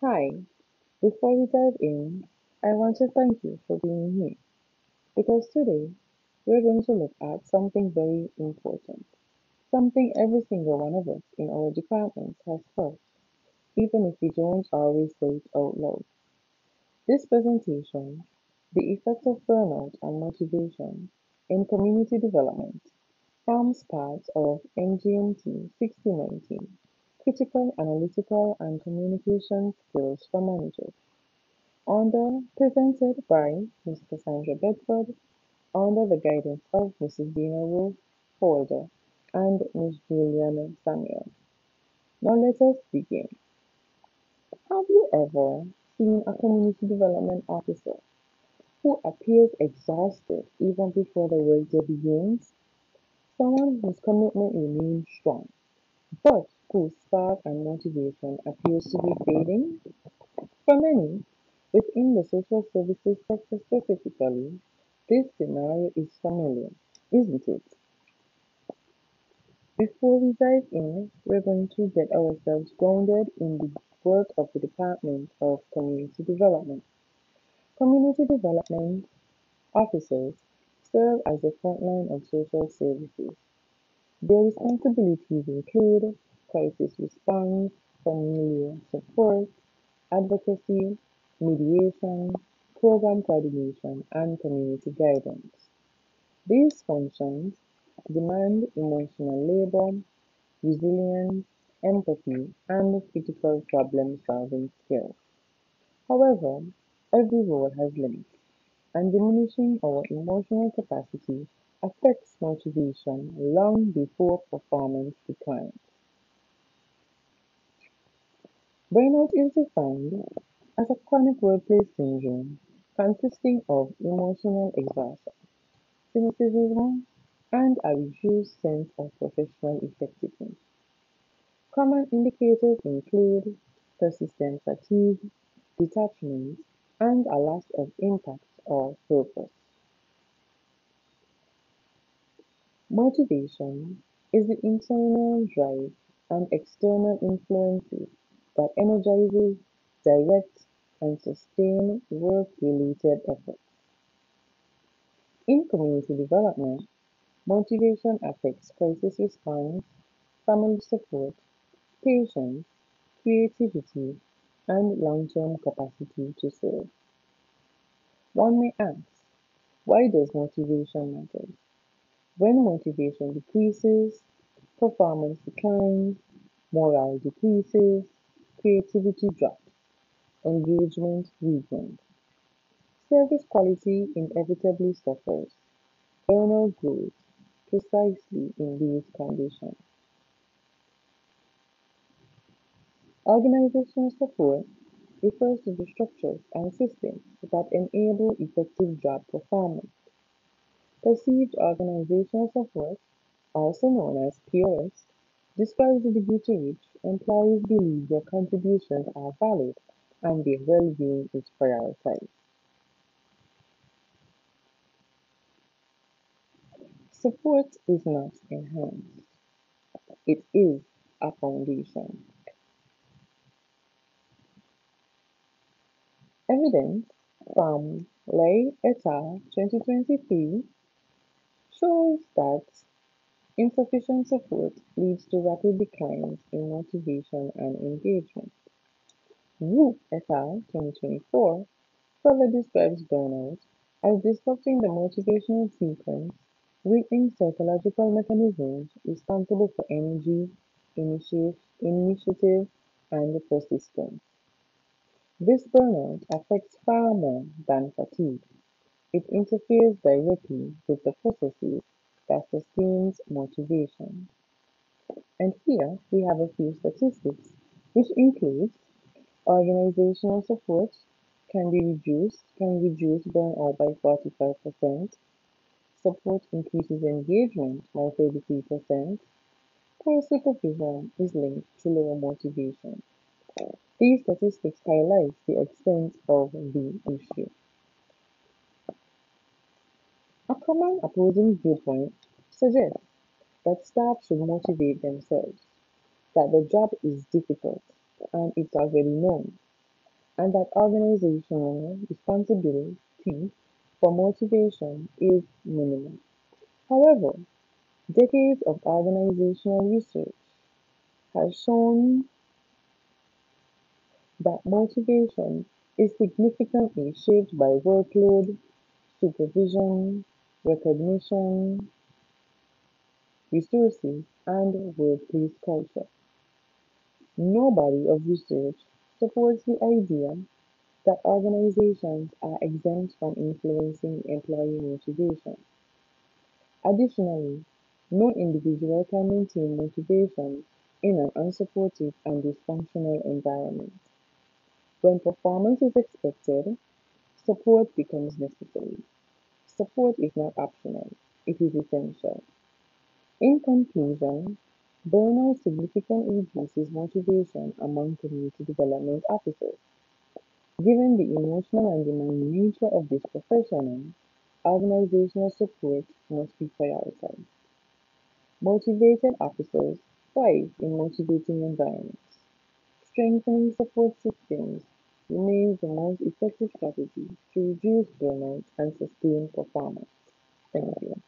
Hi, before we dive in, I want to thank you for being here because today we're going to look at something very important, something every single one of us in our departments has felt, even if we don't always say it out loud. This presentation, The Effect of Burnout and Motivation in Community Development, forms part of MGMT 6090, Critical Analytical and Communication Skills for Managers. Presented by Ms. Cassandra Bedford under the guidance of Mrs. Dina Wolf Holder and Ms. Juliana Samuel. Now let us begin. Have you ever seen a community development officer who appears exhausted even before the workday begins? Someone whose commitment remains strong, but whose spark and motivation appears to be fading? For many, within the social services sector specifically, this scenario is familiar, isn't it? Before we dive in, we're going to get ourselves grounded in the work of the Department of Community Development. Community development officers serve as the front line of social services. Their responsibilities include crisis response, familial support, advocacy, mediation, program coordination, and community guidance. These functions demand emotional labor, resilience, empathy, and critical problem-solving skills. However, every role has limits, and diminishing our emotional capacity affects motivation long before performance declines. Burnout is defined as a chronic workplace syndrome consisting of emotional exhaustion, cynicism, and a reduced sense of professional effectiveness. Common indicators include persistent fatigue, detachment, and a loss of impact or purpose. Motivation is the internal drive and external influences that energizes, direct, and sustain work-related efforts. In community development, motivation affects crisis response, family support, patience, creativity, and long-term capacity to serve. One may ask, why does motivation matter? When motivation decreases, performance declines, morale decreases, creativity drops, engagement weakens. Service quality inevitably suffers. Burnout grows precisely in these conditions. Organizational support refers to the structures and systems that enable effective job performance. Perceived organizational support, also known as POS, describes the degree to which employees believe their contributions are valid and their well-being is prioritized. Support is not enhanced, it is a foundation. Evidence from Lay et al. 2023 shows that insufficient support leads to rapid declines in motivation and engagement. Wu et al. 2024 further describes burnout as disrupting the motivational sequence, weakening psychological mechanisms responsible for energy, initiative, and persistence. This burnout affects far more than fatigue. It interferes directly with the processes that sustains motivation. And here we have a few statistics, which includes organizational support can reduce burnout by 45%, support increases engagement by 33%, poor supervision is linked to lower motivation. These statistics highlight the extent of the issue. A common opposing viewpoint suggests that staff should motivate themselves, that the job is difficult and it's already known. and that organizational responsibility for motivation is minimal. However, decades of organizational research has shown that motivation is significantly shaped by workload, supervision, recognition, resources, and workplace culture. No body of research supports the idea that organizations are exempt from influencing employee motivation. Additionally, no individual can maintain motivation in an unsupportive and dysfunctional environment. When performance is expected, support becomes necessary. Support is not optional, it is essential. In conclusion, burnout significantly reduces motivation among community development officers. Given the emotional and demanding nature of this profession, organizational support must be prioritized. Motivated officers thrive in motivating environments. Strengthening support systems remains the most effective strategy to reduce burnout and sustain performance. Thank you.